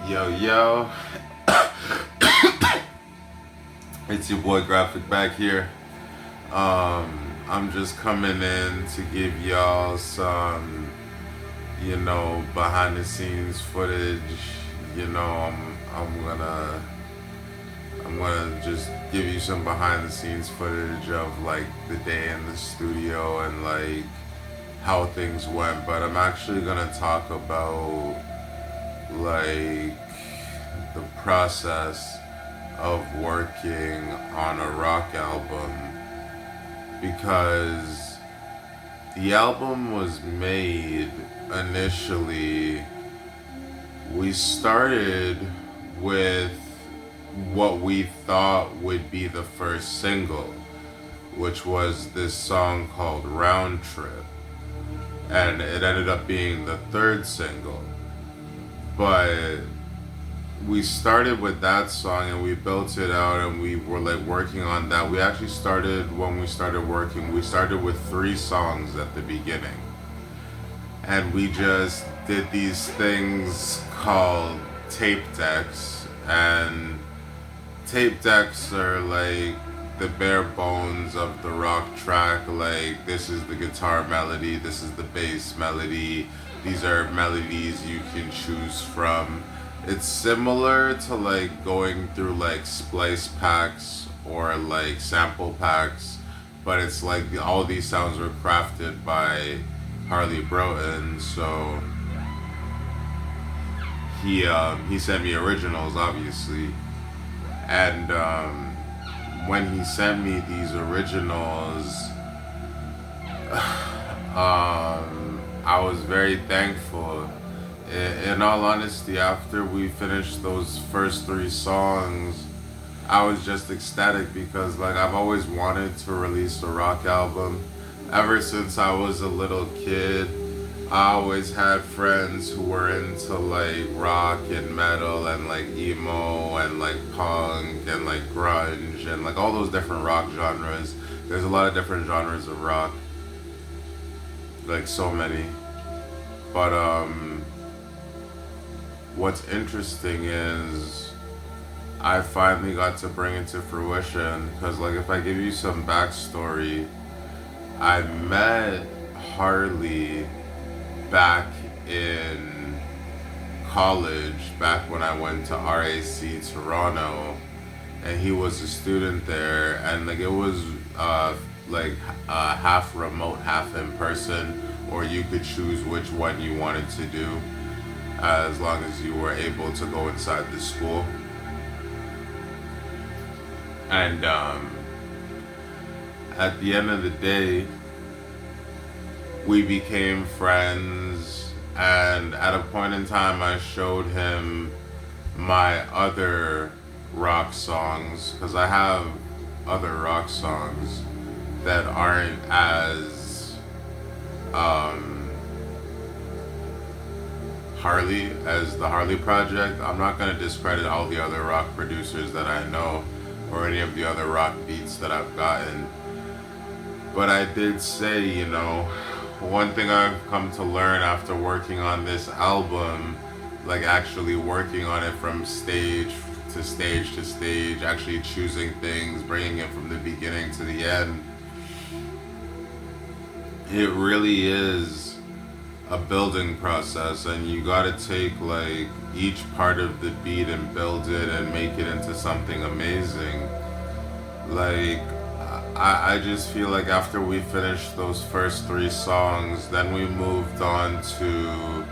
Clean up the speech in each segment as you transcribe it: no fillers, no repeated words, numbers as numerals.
Yo, yo, it's your boy Graphic back here. I'm just coming in to give y'all some, behind the scenes footage. You know, I'm gonna just give you some behind the scenes footage of like the day in the studio and like how things went. But I'm actually gonna talk about like the process of working on a rock album because the album was made initially. We started with what we thought would be the first single, which was this song called Round Trip, and it ended up being the third single. But we started with that song and we built it out and we were like working on that. We actually started when we started working, we started with 3 songs at the beginning. And we just did these things called tape decks. And tape decks are like the bare bones of the rock track. Like, this is the guitar melody, this is the bass melody, these are melodies you can choose from. It's similar to like going through like splice packs or like sample packs, but it's like all these sounds were crafted by Harley Broughton. So he sent me originals, obviously, and when he sent me these originals, I was very thankful. In all honesty, after we finished those first 3 songs, I was just ecstatic because like I've always wanted to release a rock album. Ever since I was a little kid, I always had friends who were into like rock and metal and like emo and like punk and like grunge and like all those different rock genres. There's a lot of different genres of rock, like so many. But what's interesting is I finally got to bring it to fruition because like if I give you some backstory, I met Harley back in college, back when I went to RAC Toronto, and he was a student there, and like it was half remote, half in person, or you could choose which one you wanted to do as long as you were able to go inside the school. And at the end of the day, we became friends. And at a point in time, I showed him my other rock songs because I have other rock songs that aren't as Harley as the Harley Project. I'm not going to discredit all the other rock producers that I know or any of the other rock beats that I've gotten. But I did say, one thing I've come to learn after working on this album, like actually working on it from stage to stage to stage, actually choosing things, bringing it from the beginning to the end, it really is a building process, and you gotta take like each part of the beat and build it and make it into something amazing. Like I just feel like after we finished those first 3 songs, then we moved on to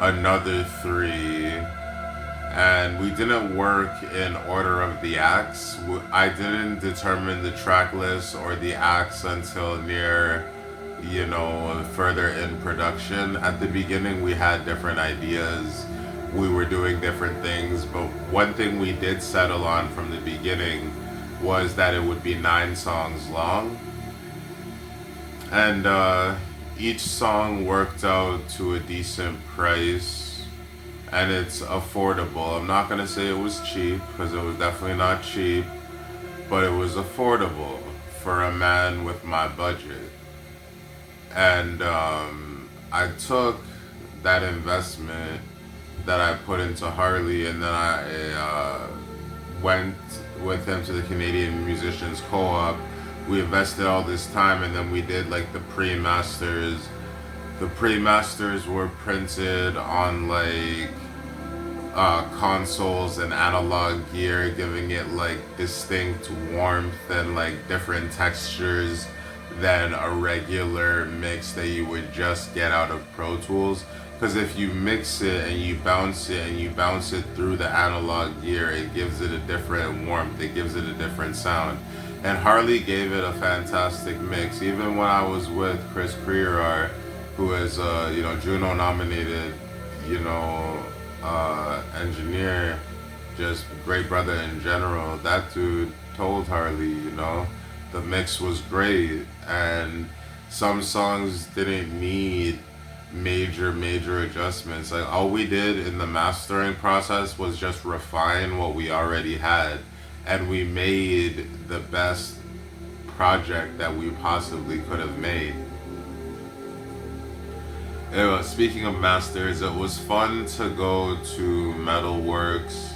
another 3, and we didn't work in order of the acts. I didn't determine the track list or the acts until near further in production. At the beginning, we had different ideas. We were doing different things, but one thing we did settle on from the beginning was that it would be 9 songs long. And each song worked out to a decent price, and it's affordable. I'm not gonna say it was cheap, because it was definitely not cheap, but it was affordable for a man with my budget. And I took that investment that I put into Harley, and then I went with him to the Canadian Musicians Co-op. We invested all this time, and then we did like the pre-masters. The pre-masters were printed on like consoles and analog gear, giving it like distinct warmth and like different textures than a regular mix that you would just get out of Pro Tools. Because if you mix it and you bounce it and you bounce it through the analog gear, it gives it a different warmth, it gives it a different sound. And Harley gave it a fantastic mix. Even when I was with Chris Creerar, who is Juno nominated, engineer, just great brother in general. That dude told Harley, the mix was great, and some songs didn't need major adjustments. Like all we did in the mastering process was just refine what we already had, and we made the best project that we possibly could have made. Speaking of masters, it was fun to go to Metalworks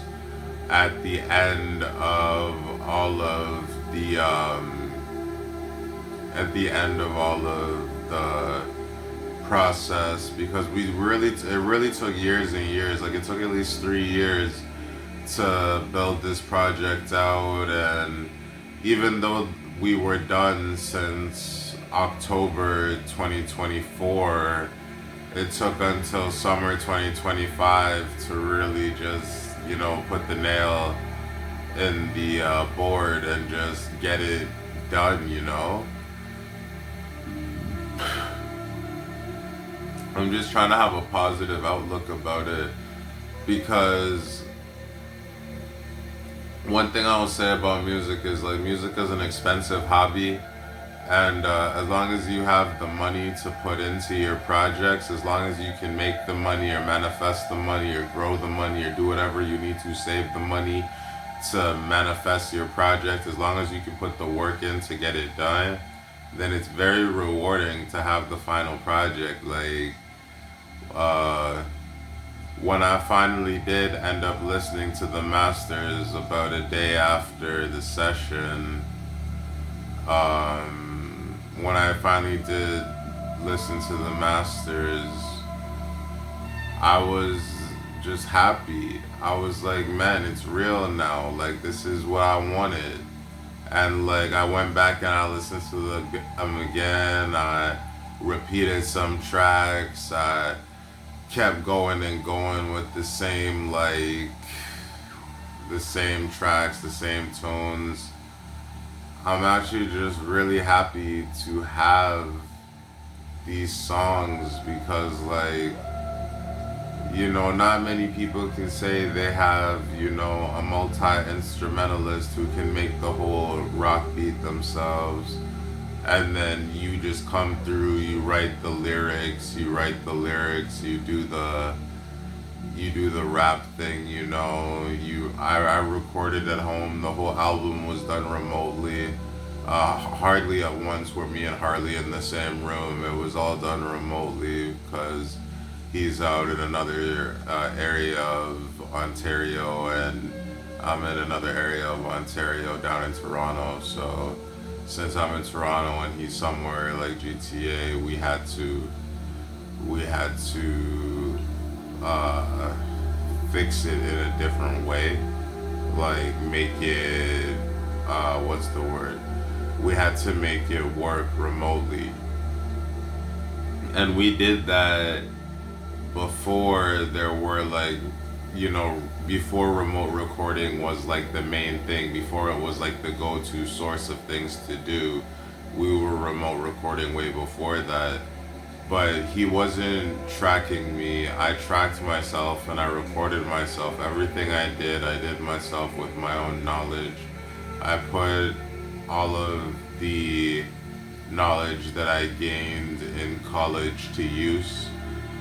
at the end of all of the process, because it really took years and years. Like it took at least 3 years to build this project out, and even though we were done since October 2024, it took until summer 2025 to really just, put the nail in the board and just get it done. I'm just trying to have a positive outlook about it, because one thing I will say about music is like music is an expensive hobby, and as long as you have the money to put into your projects, as long as you can make the money or manifest the money or grow the money or do whatever you need to save the money to manifest your project, as long as you can put the work in to get it done, then it's very rewarding to have the final project. Like when I finally did end up listening to the masters about a day after the session, when I finally did listen to the masters, I was just happy. I was like, man, it's real now. Like, this is what I wanted. And like, I went back and I listened to them again. I repeated some tracks. I kept going and going with the same tracks, the same tunes. I'm actually just really happy to have these songs, because not many people can say they have, a multi-instrumentalist who can make the whole rock beat themselves, and then you just come through, you write the lyrics, you do the rap thing, I recorded at home. The whole album was done remotely. Hardly at once were me and Harley in the same room. It was all done remotely because he's out in another area of Ontario, and I'm in another area of Ontario down in Toronto. So since I'm in Toronto and he's somewhere like GTA, we had to fix it in a different way, like make it what's the word? We had to make it work remotely, and we did that before there were before remote recording was like the main thing, before it was like the go-to source of things to do. We were remote recording way before that, but he wasn't tracking me. I tracked myself and I recorded myself. Everything I did myself with my own knowledge. I put all of the knowledge that I gained in college to use,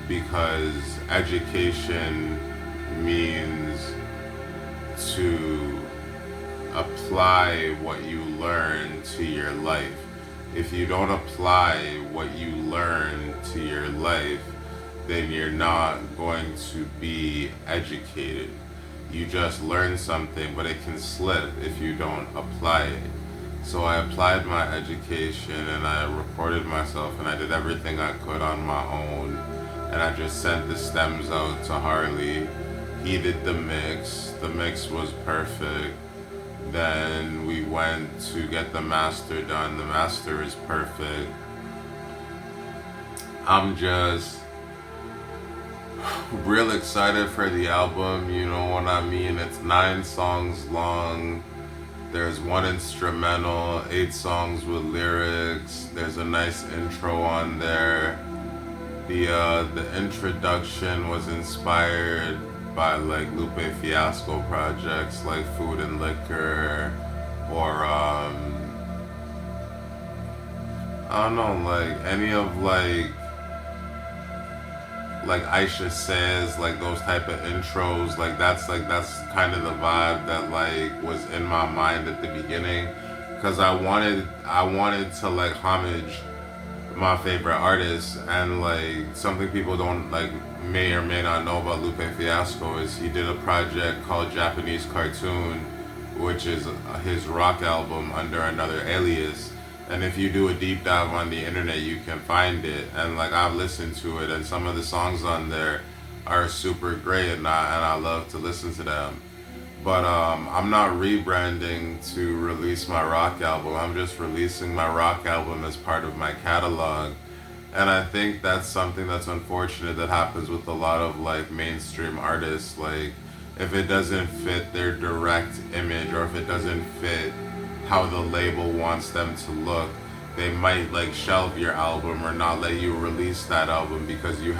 because education means to apply what you learn to your life. If you don't apply what you learn to your life, then you're not going to be educated. You just learn something, but it can slip if you don't apply it. So I applied my education and I reported myself and I did everything I could on my own. And I just sent the stems out to Harley. He did the mix. The mix was perfect. Then we went to get the master done. The master is perfect. I'm just real excited for the album, you know what I mean? It's 9 songs long. There's 1 instrumental, 8 songs with lyrics. There's a nice intro on there. The introduction was inspired by like Lupe Fiasco projects like Food and Liquor or I don't know, like any of like Aisha Says, like those type of intros, like that's kind of the vibe that like was in my mind at the beginning, because I wanted to like homage my favorite artists. And like something people don't like may or may not know about Lupe Fiasco is he did a project called Japanese Cartoon, which is his rock album under another alias. And if you do a deep dive on the internet, you can find it. And like I've listened to it, and some of the songs on there are super great, and I love to listen to them. But I'm not rebranding to release my rock album. I'm just releasing my rock album as part of my catalog. And I think that's something that's unfortunate that happens with a lot of like mainstream artists. Like if it doesn't fit their direct image, or if it doesn't fit how the label wants them to look, they might like shelve your album or not let you release that album because you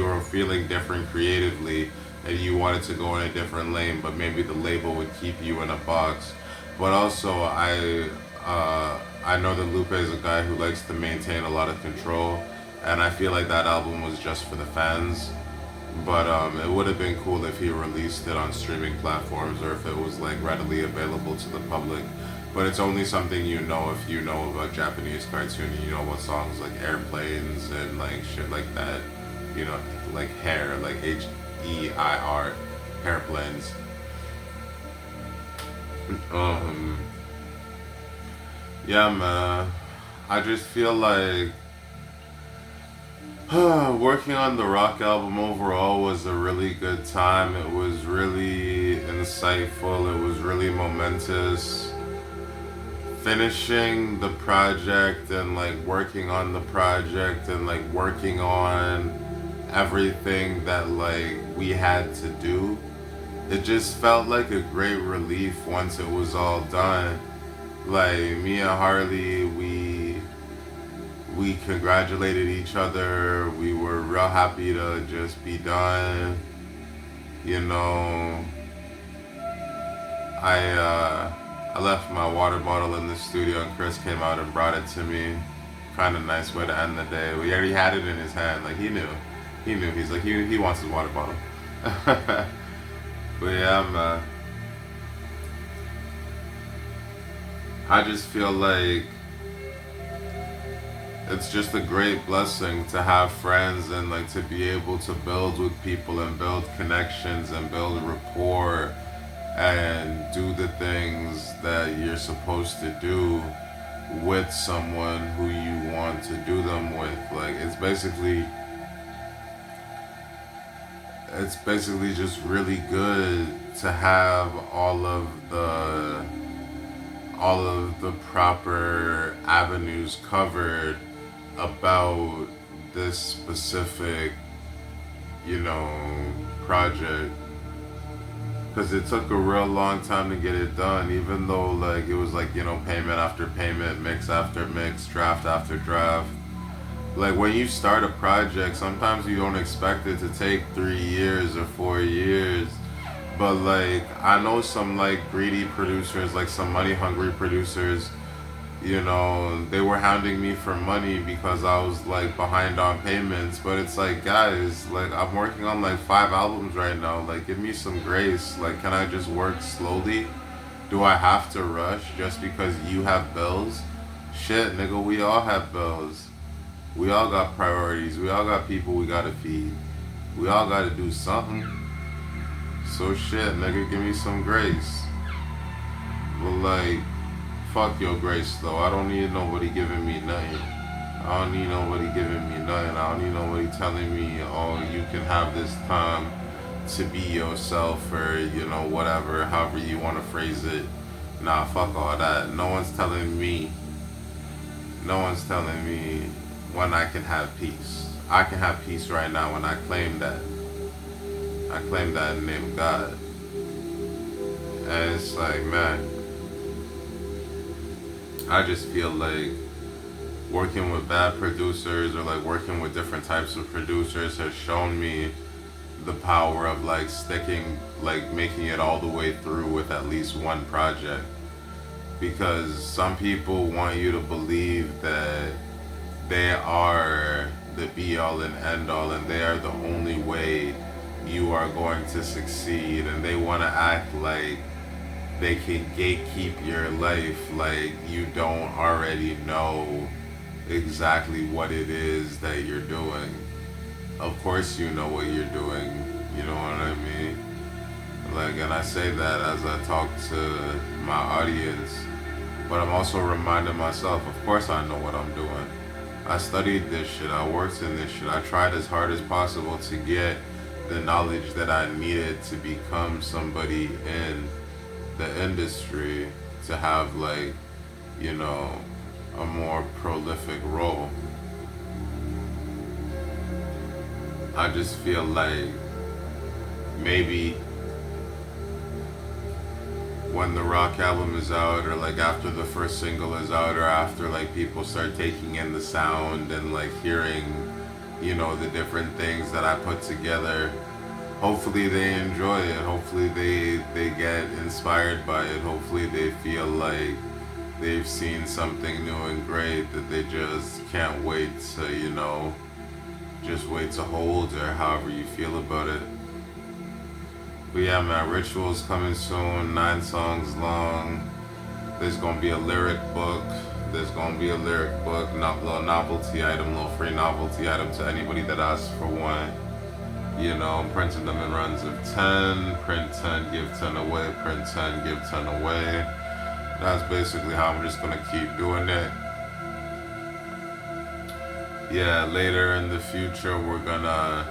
were feeling different creatively and you wanted to go in a different lane, but maybe the label would keep you in a box. But also I know that Lupe is a guy who likes to maintain a lot of control, and I feel like that album was just for the fans. But it would have been cool if he released it on streaming platforms, or if it was like readily available to the public. But it's only something you know if you know about Japanese cartoon. You know about songs like airplanes and like shit like that. You know, like hair, like HEIR, hairplanes. Um, yeah, man. I just feel like working on the rock album overall was a really good time. It was really insightful. It was really momentous. Finishing the project and like working on the project and like working on everything that like we had to do. It just felt like a great relief once it was all done. Like me and Harley, we congratulated each other. We were real happy to just be done. You know, I left my water bottle in the studio and Chris came out and brought it to me. Kind of nice way to end the day. We already had it in his hand. Like he knew. He knew. He's like he wants his water bottle. But yeah, man. I just feel like it's just a great blessing to have friends and like to be able to build with people and build connections and build rapport and do the things that you're supposed to do with someone who you want to do them with. Like it's basically just really good to have all of the proper avenues covered about this specific, you know, project, because it took a real long time to get it done, even though like it was like, you know, payment after payment, mix after mix, draft after draft. Like when you start a project, sometimes you don't expect it to take 3 years or 4 years. But like I know some like greedy producers, like some money hungry producers, you know, they were hounding me for money because I was like behind on payments. But it's like, guys, like I'm working on like 5 albums right now. Like give me some grace. Like can I just work slowly? Do I have to rush just because you have bills? Shit, nigga, we all have bills. We all got priorities. We all got people we gotta feed. We all gotta do something. So shit, nigga, give me some grace. But like, fuck your grace though. I don't need nobody giving me nothing. I don't need nobody giving me nothing. I don't need nobody telling me, oh, you can have this time to be yourself or, whatever, however you want to phrase it. Nah, fuck all that. No one's telling me when I can have peace. I can have peace right now when I claim that. I claim that in the name of God. And it's like, man, I just feel like working with bad producers or like working with different types of producers has shown me the power of like sticking, like making it all the way through with at least one project. Because some people want you to believe that they are the be all and end all and they are the only way you are going to succeed, and they want to act like they can gatekeep your life, like you don't already know exactly what it is that you're doing. Of course you know what you're doing, you know what I mean? Like, and I say that as I talk to my audience, but I'm also reminding myself, of course I know what I'm doing. I studied this shit, I worked in this shit, I tried as hard as possible to get the knowledge that I needed to become somebody in the industry, to have like, a more prolific role. I just feel like maybe when the rock album is out, or like after the first single is out, or after like people start taking in the sound and like hearing, the different things that I put together, hopefully they enjoy it. Hopefully they get inspired by it. Hopefully they feel like they've seen something new and great that they just can't wait to, just wait to hold, or however you feel about it. But yeah, man, Ritual's coming soon, 9 songs long. There's gonna be a lyric book. Little novelty item, little free novelty item to anybody that asks for one. I'm printing them in runs of 10, print 10, give 10 away, print 10, give 10 away. That's basically how I'm just gonna keep doing it. Yeah, later in the future we're gonna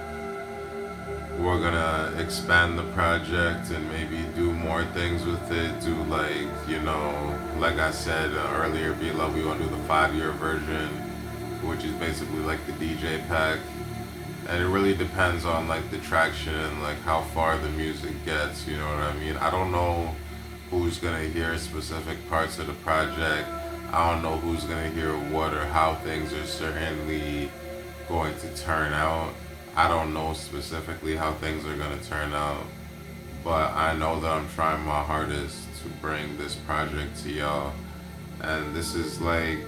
expand the project and maybe do more things with it. Do like, like I said earlier, we want to do the 5-year version, which is basically like the DJ pack. And it really depends on like the traction and like how far the music gets, you know what I mean? I don't know who's gonna hear specific parts of the project. I don't know who's gonna hear what or how things are certainly going to turn out. I don't know specifically how things are gonna turn out, but I know that I'm trying my hardest to bring this project to y'all. And this is like,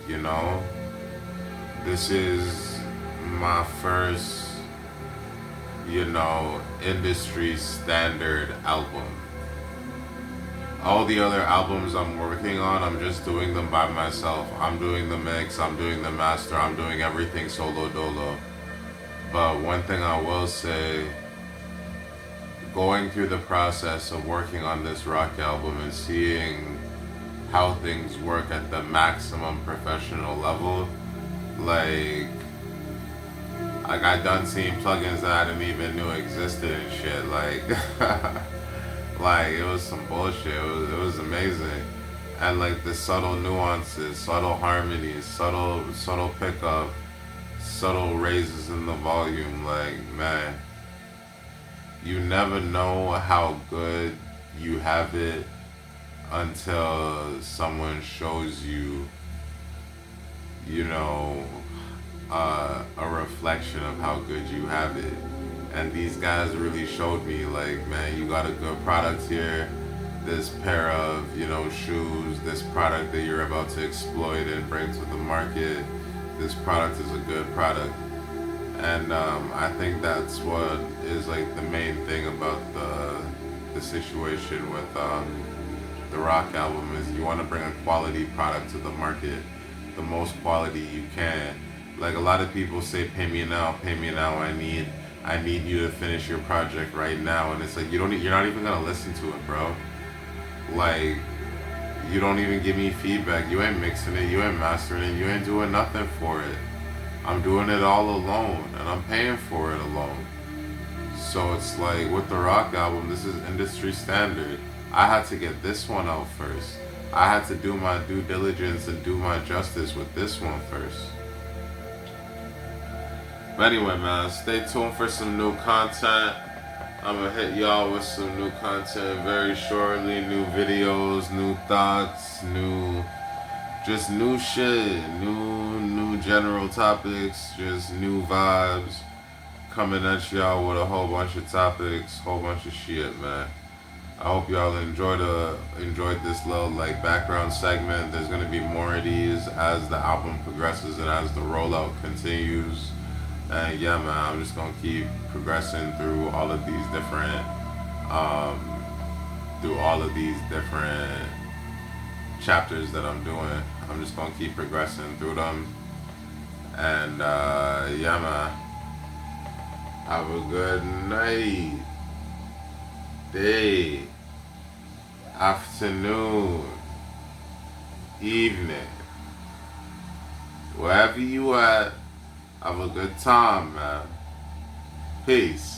this is my first, industry standard album. All the other albums I'm working on, I'm just doing them by myself. I'm doing the mix, I'm doing the master, I'm doing everything solo dolo. But one thing I will say, going through the process of working on this rock album and seeing how things work at the maximum professional level, like I done seen plugins that I didn't even know existed and shit. Like, like it was some bullshit. It was amazing, and like the subtle nuances, subtle harmonies, subtle pickup, subtle raises in the volume. Like, man, you never know how good you have it until someone shows you, a reflection of how good you have it. And these guys really showed me, like, man, you got a good product here. This pair of, shoes, this product that you're about to exploit and bring to the market, this product is a good product. And I think that's what is like the main thing about the situation with the rock album, is you want to bring a quality product to the market, the most quality you can. Like a lot of people say, pay me now, pay me now. I need you to finish your project right now. And it's like, you're not even gonna listen to it, bro. Like, you don't even give me feedback. You ain't mixing it, you ain't mastering it, you ain't doing nothing for it. I'm doing it all alone, and I'm paying for it alone. So it's like with the rock album, this is industry standard. I had to get this one out first. I had to do my due diligence and do my justice with this one first. But anyway, man, stay tuned for some new content. I'm gonna hit y'all with some new content very shortly. New videos, new thoughts, just new shit, new general topics, just new vibes. Coming at y'all with a whole bunch of topics, whole bunch of shit, man. I hope y'all enjoyed this little like background segment. There's gonna be more of these as the album progresses and as the rollout continues. And yeah, man, I'm just gonna keep progressing through all of these different chapters that I'm doing. I'm just gonna keep progressing through them. And yeah, man, have a good night, day, afternoon, evening, wherever you at. Have a good time, man. Peace.